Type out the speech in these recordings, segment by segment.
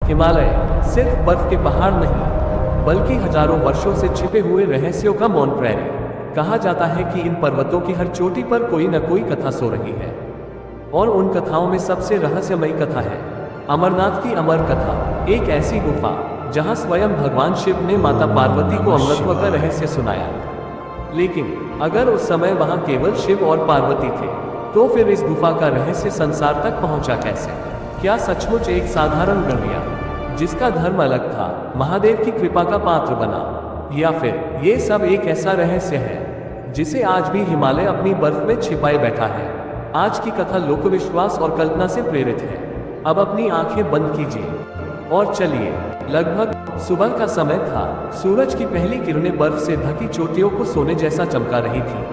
हिमालय सिर्फ बर्फ के पहाड़ नहीं, बल्कि हजारों वर्षों से छिपे हुए रहस्यों का मौन प्रैरी। कहा जाता है कि इन पर्वतों की हर चोटी पर कोई न कोई कथा सो रही है, और उन कथाओं में सबसे रहस्यमयी कथा है अमरनाथ की अमर कथा। एक ऐसी गुफा जहां स्वयं भगवान शिव ने माता पार्वती को अमरत्व का रहस्य सुनाया। लेकिन अगर उस समय वहां केवल शिव और पार्वती थे, तो फिर इस गुफा का रहस्य संसार तक पहुंचा कैसे? क्या सचमुच एक साधारण गढ़िया जिसका धर्म अलग था, महादेव की कृपा का पात्र बना, या फिर ये सब एक ऐसा रहस्य है जिसे आज भी हिमालय अपनी बर्फ में छिपाए बैठा है? आज की कथा लोकविश्वास और कल्पना से प्रेरित है। अब अपनी आंखें बंद कीजिए और चलिए। लगभग सुबह का समय था। सूरज की पहली किरणें बर्फ से ढकी चोटियों को सोने जैसा चमका रही थी।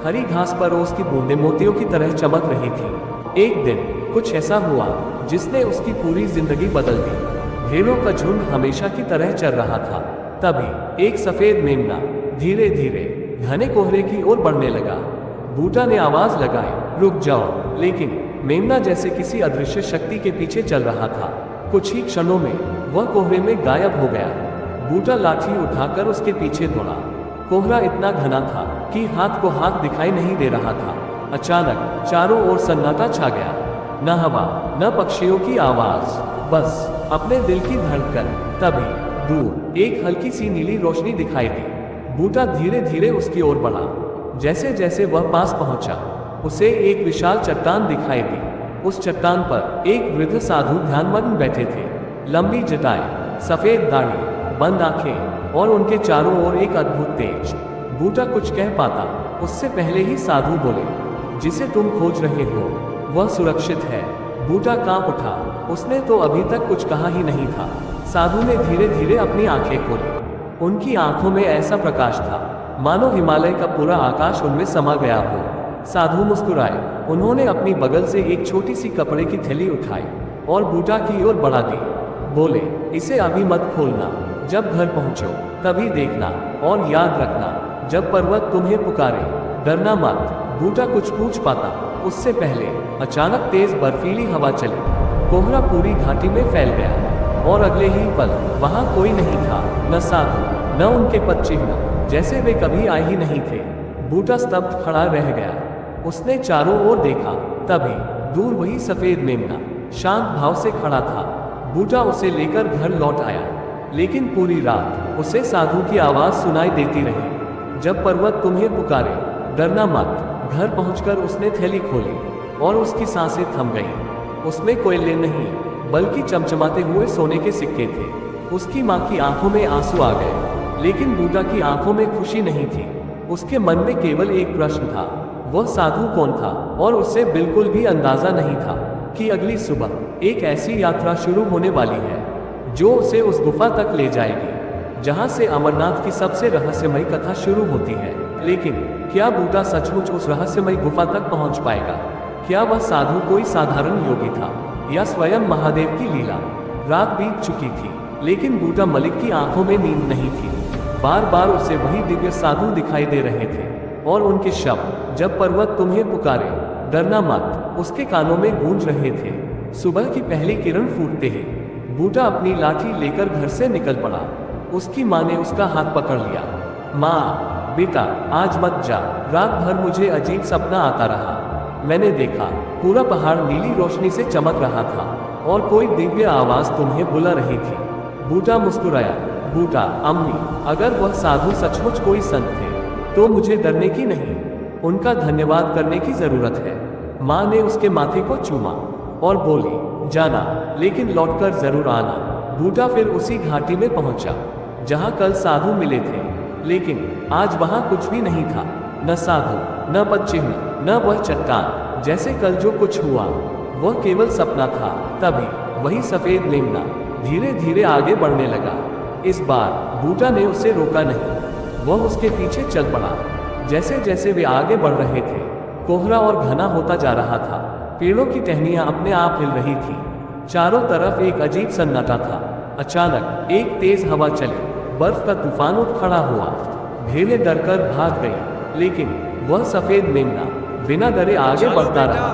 हरी घास पर ओस की बूंदें मोतियों की तरह चमक रही थी। एक दिन कुछ ऐसा हुआ जिसने उसकी पूरी जिंदगी बदल दी। भेड़ों का झुंड हमेशा की तरह चल रहा था। तभी एक सफेद मेमना धीरे धीरे घने कोहरे की ओर बढ़ने लगा। बूटा ने आवाज लगाई, रुक जाओ, लेकिन मेमना जैसे किसी अदृश्य शक्ति के पीछे चल रहा था। कुछ ही क्षणों में वह कोहरे में गायब हो गया। बूटा लाठी उठाकर उसके पीछे दौड़ा। कोहरा इतना घना था कि हाथ को हाथ दिखाई नहीं दे रहा था। अचानक चारों ओर सन्नाटा छा गया। न हवा, न पक्षियों की आवाज, बस अपने दिल की धड़कन। तभी दूर एक हल्की सी नीली रोशनी दिखाई दी। बूटा धीरे धीरे उसकी ओर बढ़ा। जैसे जैसे वह पास पहुंचा, उसे एक विशाल चट्टान दिखाई दी। उस चट्टान पर एक वृद्ध साधु ध्यानमग्न बैठे थे। लंबी जटाएं, सफेद दाढ़ी, बंद आंखें और उनके चारों ओर एक अद्भुत तेज। बूटा कुछ कह पाता उससे पहले ही साधु बोले, जिसे तुम खोज रहे हो वह सुरक्षित है। बूटा कांप उठा। उसने तो अभी तक कुछ कहा ही नहीं था। साधु ने धीरे धीरे अपनी आंखें खोली। उनकी आंखों में ऐसा प्रकाश था मानो हिमालय का पूरा आकाश उनमें समा गया हो। साधु मुस्कुराए। उन्होंने अपनी बगल से एक छोटी सी कपड़े की थैली उठाई और बूटा की ओर बढ़ा दी। बोले, इसे अभी मत खोलना, जब घर पहुंचो तभी देखना, और याद रखना जब पर्वत तुम्हें पुकारे डरना मत। बूटा कुछ पूछ पाता उससे पहले अचानक तेज बर्फीली हवा चली। कोहरा पूरी घाटी में फैल गया और अगले ही पल वहां कोई नहीं था, न साधु, न उनके पद चिन्ह, जैसे वे कभी आए ही नहीं थे। बूटा स्तब्ध खड़ा रह गया। उसने चारों ओर देखा। तभी दूर वही सफेद मेमना शांत भाव से खड़ा था। बूटा उसे लेकर घर लौट आया, लेकिन पूरी रात उसे साधु की आवाज सुनाई देती रही, जब पर्वत तुम्हें पुकारे डरना मत। घर पहुंचकर उसने थैली खोली और उसकी सांसें थम गईं। उसमें कोयले नहीं, बल्कि चमचमाते हुए सोने के सिक्के थे। उसकी माँ की आंखों में आंसू आ गए, लेकिन बूटा की आंखों में खुशी नहीं थी। उसके मन में केवल एक प्रश्न था, वह साधु कौन था? और उसे बिल्कुल भी अंदाजा नहीं था कि अगली सुबह एक ऐसी यात्रा शुरू होने वाली है जो उसे उस गुफा तक ले जाएगी जहां से अमरनाथ की सबसे रहस्यमयी कथा शुरू होती है। लेकिन क्या बूटा सचमुच उस रहस्यमयी गुफा तक पहुंच पाएगा? क्या वह साधु कोई साधारण योगी था या स्वयं महादेव की लीला? रात बीत चुकी थी, लेकिन बूटा मलिक की आंखों में नींद नहीं थी। बार बार उसे वही दिव्य साधु दिखाई दे रहे थे और उनके शब्द, जब पर्वत तुम्हें पुकारे डरना मत, उसके कानों में गूंज रहे थे। सुबह की पहली किरण फूटते ही बूटा अपनी लाठी लेकर घर से निकल पड़ा। उसकी माँ ने उसका हाथ पकड़ लिया। माँ, बेटा आज मत जा, रात भर मुझे अजीब सपना आता रहा। मैंने देखा पूरा पहाड़ नीली रोशनी से चमक रहा था और कोई दिव्य आवाज तुम्हें बुला रही थी। बूटा मुस्कुराया। बूटा, अम्मी, अगर वह साधु सचमुच कोई संत थे तो मुझे डरने की नहीं, उनका धन्यवाद करने की जरूरत है। माँ ने उसके माथे को चूमा और बोली, जाना, लेकिन लौटकर जरूर आना। बूटा फिर उसी घाटी में पहुंचा जहां कल साधु मिले थे, लेकिन आज वहां कुछ भी नहीं था। न साधु, न पद चिन्ह, न वह चट्टान। जैसे कल जो कुछ हुआ वह केवल सपना था। तभी वही सफेद मेमना धीरे धीरे आगे बढ़ने लगा। इस बार बूटा ने उसे रोका नहीं, वह उसके पीछे चल पड़ा। जैसे जैसे वे आगे बढ़ रहे थे, कोहरा और घना होता जा रहा था। पेड़ों की टहनियां अपने आप हिल रही थी। चारों तरफ एक अजीब सन्नाटा था। अचानक एक तेज हवा चली, बर्फ का तूफान उठ खड़ा हुआ। भेड़ें डरकर भाग गईं, लेकिन वह सफेद मेमना बिना डरे आगे बढ़ता रहा।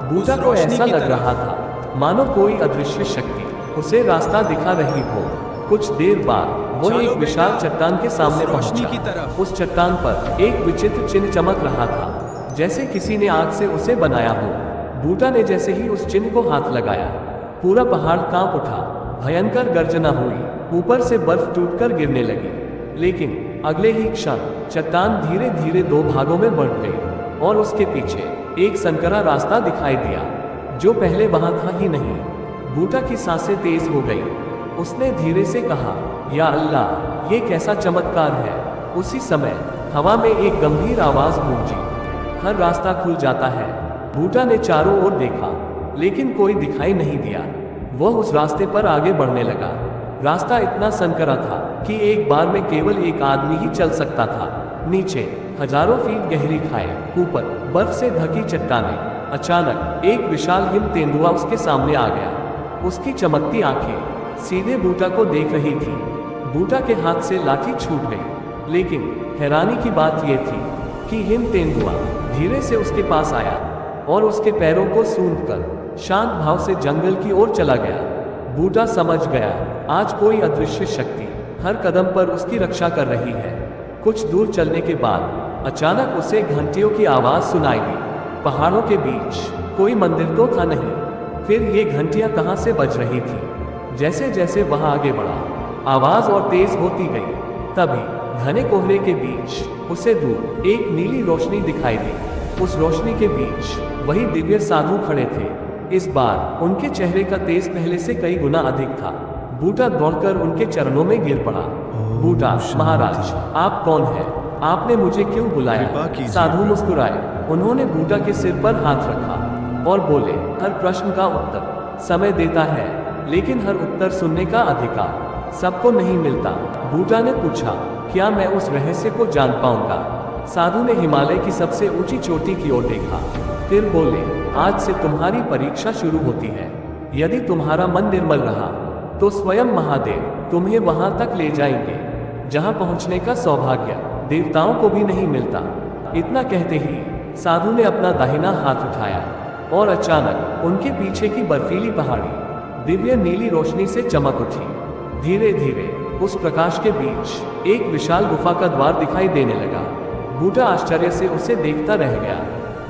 बूटा को ऐसा लग रहा था मानो कोई अदृश्य शक्ति उसे रास्ता दिखा रही हो। कुछ देर बाद वो एक विशाल चट्टान के सामने पहुंचा। उस चट्टान पर एक विचित्र चिन्ह चमक रहा था, जैसे किसी ने आग से उसे बनाया हो। बूटा ने जैसे ही उस चिन्ह को हाथ लगाया, पूरा पहाड़ कांप उठा। भयंकर गर्जना हुई, ऊपर से बर्फ टूटकर गिरने लगी। लेकिन अगले ही क्षण चट्टान धीरे धीरे दो भागों में बढ़ गई और उसके पीछे एक संकरा रास्ता दिखाई दिया, जो पहले वहां था ही नहीं। बूटा की सांसें तेज हो गई। उसने धीरे से कहा, या अल्लाह, ये कैसा चमत्कार है। उसी समय हवा में एक गंभीर आवाज गूंजी, हर रास्ता खुल जाता है। बूटा ने चारों ओर देखा, लेकिन कोई दिखाई नहीं दिया। वह उस रास्ते पर आगे बढ़ने लगा। रास्ता इतना संकरा था कि एक बार में केवल एक आदमी ही चल सकता था। नीचे हजारों फीट गहरी खाई, ऊपर बर्फ से ढकी चट्टानें। अचानक एक विशाल हिम तेंदुआ उसके सामने आ गया। उसकी चमकती आंखें सीधे बूटा को देख रही थी। बूटा के हाथ से लाठी छूट गई, लेकिन हैरानी की बात यह थी कि हिम तेंदुआ धीरे से उसके पास आया और उसके पैरों को सूंघकर शांत भाव से जंगल की ओर चला गया। बूटा समझ गया, आज कोई अदृश्य शक्ति हर कदम पर उसकी रक्षा कर रही है। कुछ दूर चलने के बाद अचानक उसे घंटियों की आवाज सुनाई दी। पहाड़ों के बीच कोई मंदिर तो था नहीं, फिर ये घंटियां कहां से बज रही थी। जैसे जैसे वह आगे बढ़ा, आवाज और तेज होती गई। तभी घने कोहरे के बीच उसे दूर एक नीली रोशनी दिखाई दी। उस रोशनी के बीच वही दिव्य साधु खड़े थे। इस बार उनके चेहरे का तेज पहले से कई गुना अधिक था। बूटा दौड़कर उनके चरणों में गिर पड़ा। बूटा, महाराज, आप कौन हैं? आपने मुझे क्यों बुलाया? साधु मुस्कुराए। उन्होंने बूटा के सिर पर हाथ रखा और बोले, हर प्रश्न का उत्तर समय देता है, लेकिन हर उत्तर सुनने का अधिकार सबको नहीं मिलता। बूटा ने पूछा, क्या मैं उस रहस्य को जान पाऊंगा? साधु ने हिमालय की सबसे ऊंची चोटी की ओर देखा, फिर बोले, आज से तुम्हारी परीक्षा शुरू होती है। यदि तुम्हारा मन निर्मल रहा तो स्वयं महादेव तुम्हें वहां तक ले जाएंगे जहां पहुंचने का सौभाग्य देवताओं को भी नहीं मिलता। इतना कहते ही साधु ने अपना दाहिना हाथ उठाया और अचानक उनके पीछे की बर्फीली पहाड़ी दिव्य नीली रोशनी से चमक उठी। धीरे धीरे उस प्रकाश के बीच एक विशाल गुफा का द्वार दिखाई देने लगा। बूटा आश्चर्य से उसे देखता रह गया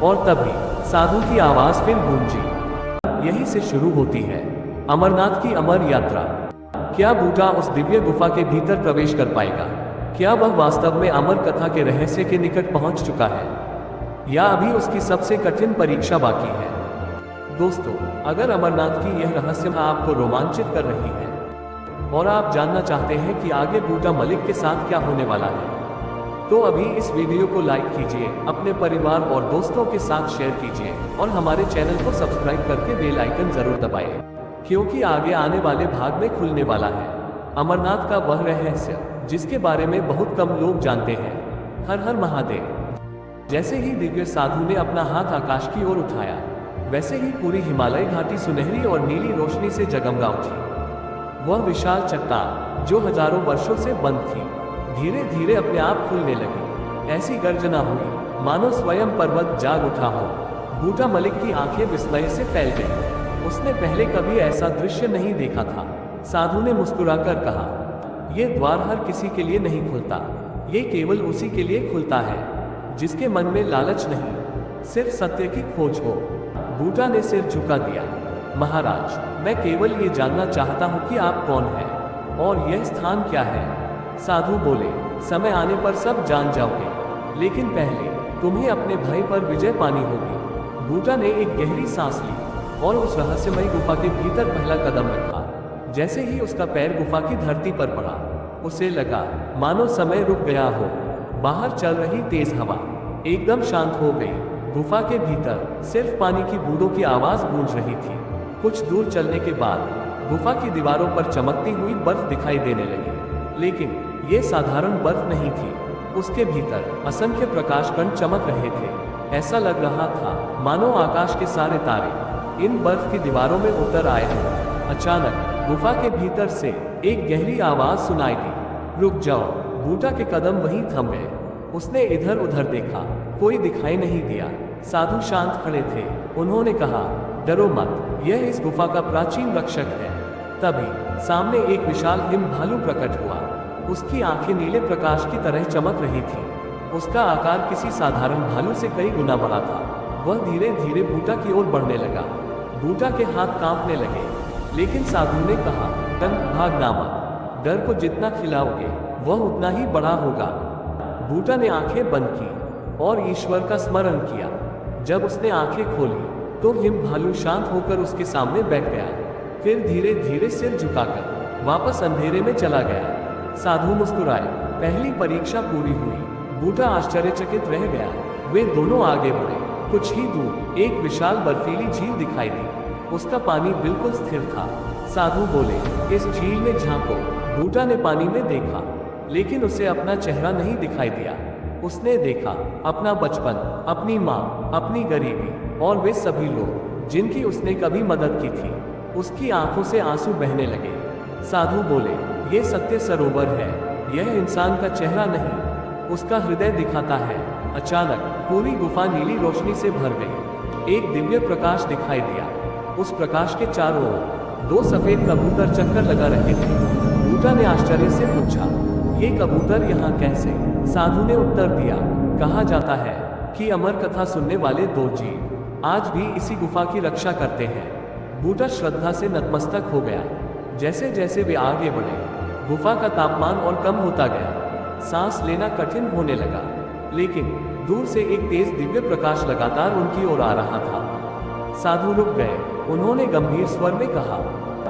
और तभी साधु की आवाज फिर गूंजी, यहीं से शुरू होती है अमरनाथ की अमर यात्रा। क्या बूटा उस दिव्य गुफा के भीतर प्रवेश कर पाएगा? क्या वह वास्तव में अमर कथा के रहस्य के निकट पहुंच चुका है, या अभी उसकी सबसे कठिन परीक्षा बाकी है? दोस्तों, अगर अमरनाथ की यह रहस्य आपको रोमांचित कर रही है और आप जानना चाहते हैं कि आगे बूटा मलिक के साथ क्या होने वाला है, तो अभी इस वीडियो को लाइक कीजिए, अपने परिवार और दोस्तों के साथ शेयर कीजिए और हमारे चैनल को सब्सक्राइब करके बेल आइकन जरूर दबाइए, क्योंकि आगे आने वाले भाग में खुलने वाला है अमरनाथ का वह रहस्य जिसके बारे में बहुत कम लोग जानते हैं। हर हर महादेव। जैसे ही दिव्य साधु ने अपना हाथ आकाश की ओर उठाया, वैसे ही पूरी हिमालय घाटी सुनहरी और नीली रोशनी से जगमगा उठी। वह विशाल चट्टान जो हजारों वर्षों से बंद थी, धीरे धीरे अपने आप खुलने लगी। ऐसी गर्जना हुई मानो स्वयं पर्वत जाग उठा हो। बूटा मलिक की आंखें विस्मय से फैल गईं। उसने पहले कभी ऐसा दृश्य नहीं देखा था। साधु ने मुस्कुराकर कहा, यह द्वार हर किसी के लिए नहीं खुलता, ये केवल उसी के लिए खुलता है जिसके मन में लालच नहीं, सिर्फ सत्य की खोज हो। बूटा ने सिर झुका दिया। महाराज, मैं केवल ये जानना चाहता हूँ कि आप कौन हैं और यह स्थान क्या है। साधु बोले, समय आने पर सब जान जाओगे, लेकिन पहले तुम्हें अपने भय पर विजय पानी होगी। बूटा ने एक गहरी सांस ली और उस रहस्यमयी गुफा के भीतर पहला कदम रखा। जैसे ही उसका पैर गुफा की धरती पर पड़ा, उसे लगा मानो समय रुक गया हो। बाहर चल रही तेज हवा एकदम शांत हो गई। गुफा के भीतर सिर्फ पानी की बूंदों की आवाज गूंज रही थी। कुछ दूर चलने के बाद गुफा की दीवारों पर चमकती हुई बर्फ दिखाई देने लगी, लेकिन ये साधारण बर्फ नहीं थी। उसके भीतर असंख्य प्रकाश कण चमक रहे थे। ऐसा लग रहा था मानो आकाश के सारे तारे इन बर्फ की दीवारों में उतर आए हैं। अचानक गुफा के भीतर से एक गहरी आवाज सुनाई दी, रुक जाओ। बूटा के कदम वहीं थम गए। उसने इधर उधर देखा, कोई दिखाई नहीं दिया। साधु शांत खड़े थे। उन्होंने कहा, डरो मत, यह इस गुफा का प्राचीन रक्षक है। तभी सामने एक विशाल हिम भालू प्रकट हुआ। उसकी आंखें नीले प्रकाश की तरह चमक रही थी। उसका आकार किसी साधारण भालू से कई गुना बड़ा था। वह धीरे धीरे बूटा की ओर बढ़ने लगा। बूटा के हाथ कांपने लगे, लेकिन साधु ने कहा, भागना मत। डर को जितना खिलाओगे वह उतना ही बड़ा होगा। बूटा ने आंखें बंद की और ईश्वर का स्मरण किया। जब उसने आंखें खोली तो हिम भालू शांत होकर उसके सामने बैठ गया, फिर धीरे धीरे सिर झुकाकर वापस अंधेरे में चला गया। साधु मुस्कुराए। पहली परीक्षा पूरी हुई। बूटा आश्चर्यचकित रह गया। वे दोनों आगे बढ़े। कुछ ही दूर एक विशाल बर्फीली झील दिखाई दी। उसका पानी बिल्कुल स्थिर था। साधु बोले, इस झील में झांको। बूटा ने पानी में देखा, लेकिन उसे अपना चेहरा नहीं दिखाई दिया। उसने देखा अपना बचपन, अपनी माँ, अपनी गरीबी और वे सभी लोग जिनकी उसने कभी मदद की थी। उसकी आंखों से आंसू बहने लगे। साधु बोले, ये सत्य सरोवर है, यह इंसान का चेहरा नहीं, उसका हृदय दिखाता है। अचानक पूरी गुफा नीली रोशनी से भर गई। एक दिव्य प्रकाश दिखाई दिया। उस प्रकाश के चारों ओर 2 सफेद कबूतर चक्कर लगा रहे थे। बूटा ने आश्चर्य से पूछा, ये कबूतर यहाँ कैसे? साधु ने उत्तर दिया, कहा जाता है कि अमर कथा सुनने वाले 2 जीव आज भी इसी गुफा की रक्षा करते हैं। बूटा श्रद्धा से नतमस्तक हो गया। जैसे जैसे वे आगे बढ़े, गुफा का तापमान और कम होता गया। सांस लेना कठिन होने लगा, लेकिन दूर से एक तेज दिव्य प्रकाश लगातार उनकी ओर आ रहा था। साधु रुक गए। उन्होंने गंभीर स्वर में कहा,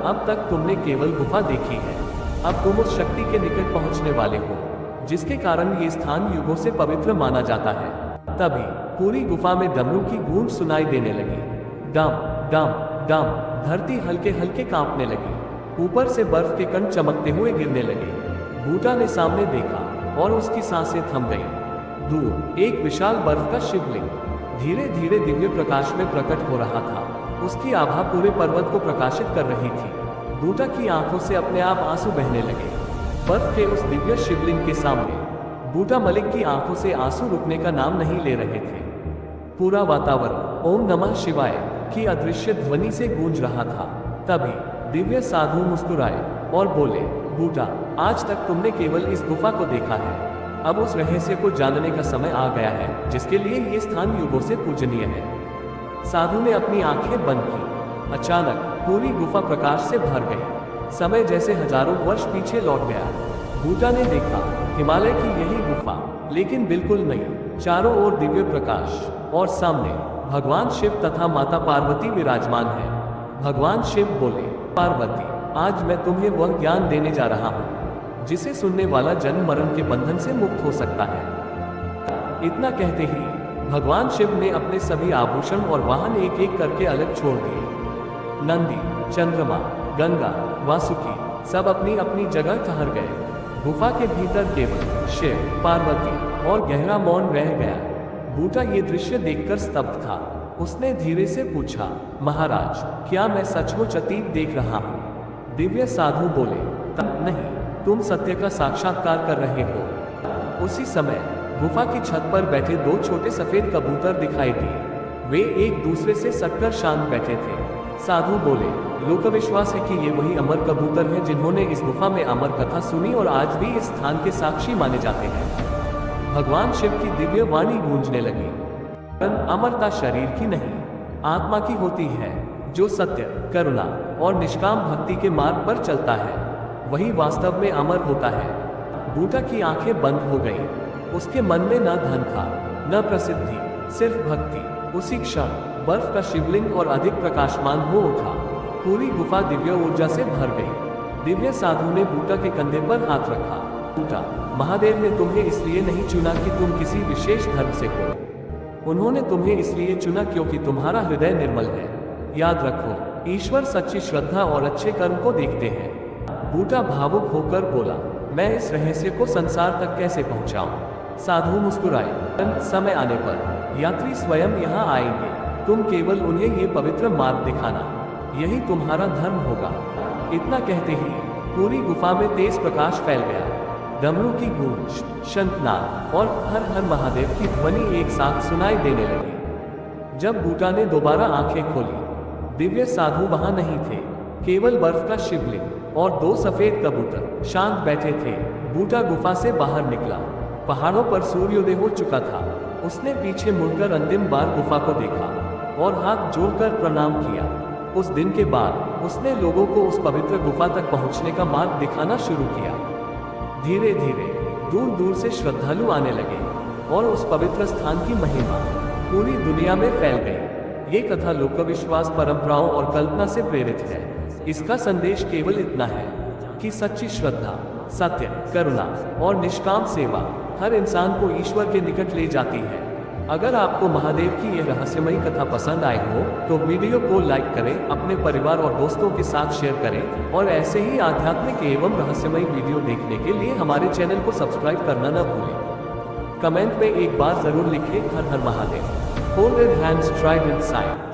अब तक तुमने केवल गुफा देखी है, अब तुम उस शक्ति के निकट पहुंचने वाले हो जिसके कारण ये स्थान युगों से पवित्र माना जाता है। तभी पूरी गुफा में डमरू की गूंज सुनाई देने लगी। डम डम डम। धरती हल्के हल्के कांपने लगी। ऊपर से बर्फ के कण चमकते हुए गिरने लगे। बूटा ने सामने देखा और उसकी सांसें थम गईं। दूर एक विशाल बर्फ का शिवलिंग धीरे धीरे दिव्य प्रकाश में प्रकट हो रहा था। उसकी आभा पूरे पर्वत को प्रकाशित कर रही थी। बूटा की आंखों से अपने आप आंसू बहने लगे। बर्फ के उस दिव्य शिवलिंग के सामने बूटा मलिक की आंखों से आंसू रुकने का नाम नहीं ले रहे थे। पूरा वातावरण ओम नमः शिवाय की अदृश्य ध्वनि से गूंज रहा था। तभी दिव्य साधु मुस्कुराए और बोले, बूटा, आज तक तुमने केवल इस गुफा को देखा है, अब उस रहस्य को जानने का समय आ गया है जिसके लिए ये स्थान युगों से पूजनीय है। साधु ने अपनी आंखें बंद की। अचानक पूरी गुफा प्रकाश से भर गई। समय जैसे हजारों वर्ष पीछे लौट गया। बूटा ने देखा हिमालय की यही गुफा, लेकिन बिल्कुल नई। चारों ओर दिव्य प्रकाश और सामने भगवान शिव तथा माता पार्वती विराजमान है। भगवान शिव बोले, पार्वती, आज मैं तुम्हें वह ज्ञान देने जा रहा हूँ जिसे सुनने वाला जन्म मरण के बंधन से मुक्त हो सकता है। इतना कहते ही भगवान शिव ने अपने सभी आभूषण और वाहन एक एक करके अलग छोड़ दिए। नंदी, चंद्रमा, गंगा, वासुकी सब अपनी अपनी जगह ठहर गए। गुफा के भीतर केवल शिव, पार्वती और गहरा मौन रह गया। बूटा ये दृश्य देखकर स्तब्ध था। उसने धीरे से पूछा, महाराज, क्या मैं सचमुच अतीत देख रहा हूँ? दिव्य साधु बोले, नहीं, तुम सत्य का साक्षात्कार कर रहे हो। उसी समय गुफा की छत पर बैठे 2 छोटे सफेद कबूतर दिखाई दिए। वे एक दूसरे से सटकर शांत बैठे थे। साधु बोले, लोकविश्वास है कि ये वही अमर कबूतर हैं जिन्होंने इस गुफा में अमर कथा सुनी और आज भी इस स्थान के साक्षी माने जाते हैं। भगवान शिव की दिव्य वाणी गूंजने लगी, अमरता शरीर की नहीं, आत्मा की होती है। जो सत्य, करुणा और निष्काम भक्ति के मार्ग पर चलता है वही वास्तव में अमर होता है। बूटा की आंखें बंद हो गईं। उसके मन में न धन था, न प्रसिद्धि, सिर्फ भक्ति। उसी क्षण बर्फ का शिवलिंग और अधिक प्रकाशमान हो उठा। पूरी गुफा दिव्य ऊर्जा से भर गई। दिव्य साधु ने बूटा के कंधे पर हाथ रखा। बूटा, महादेव ने तुम्हें इसलिए नहीं चुना कि तुम किसी विशेष धर्म से हो, उन्होंने तुम्हें इसलिए चुना क्योंकि तुम्हारा हृदय निर्मल है। याद रखो, ईश्वर सच्ची श्रद्धा और अच्छे कर्म को देखते हैं। बूटा भावुक होकर बोला, मैं इस रहस्य को संसार तक कैसे पहुंचाऊं? साधु मुस्कुराए, समय आने पर यात्री स्वयं यहाँ आएंगे, तुम केवल उन्हें ये पवित्र मार्ग दिखाना, यही तुम्हारा धर्म होगा। इतना कहते ही पूरी गुफा में तेज प्रकाश फैल गया। डमरू की गूंज, शंखनाद और हर हर महादेव की ध्वनि एक साथ सुनाई देने लगी। जब बूटा ने दोबारा आंखें खोली, दिव्य साधु वहां नहीं थे। केवल बर्फ का शिवलिंग और दो सफेद कबूतर शांत बैठे थे। बूटा गुफा से बाहर निकला। पहाड़ों पर सूर्योदय हो चुका था। उसने पीछे मुड़कर अंतिम बार गुफा को देखा और हाथ जोड़कर प्रणाम किया। उस दिन के बाद उसने लोगों को उस पवित्र गुफा तक पहुंचने का मार्ग दिखाना शुरू किया। धीरे धीरे दूर दूर से श्रद्धालु आने लगे और उस पवित्र स्थान की महिमा पूरी दुनिया में फैल गई। ये कथा लोकविश्वास, परंपराओं और कल्पना से प्रेरित है। इसका संदेश केवल इतना है कि सच्ची श्रद्धा, सत्य, करुणा और निष्काम सेवा हर इंसान को ईश्वर के निकट ले जाती है। अगर आपको महादेव की यह रहस्यमयी कथा पसंद आई हो तो वीडियो को लाइक करें, अपने परिवार और दोस्तों के साथ शेयर करें और ऐसे ही आध्यात्मिक एवं रहस्यमयी वीडियो देखने के लिए हमारे चैनल को सब्सक्राइब करना न भूलें। कमेंट में एक बार जरूर लिखें, हर हर Mahadev. Folded hands tried inside.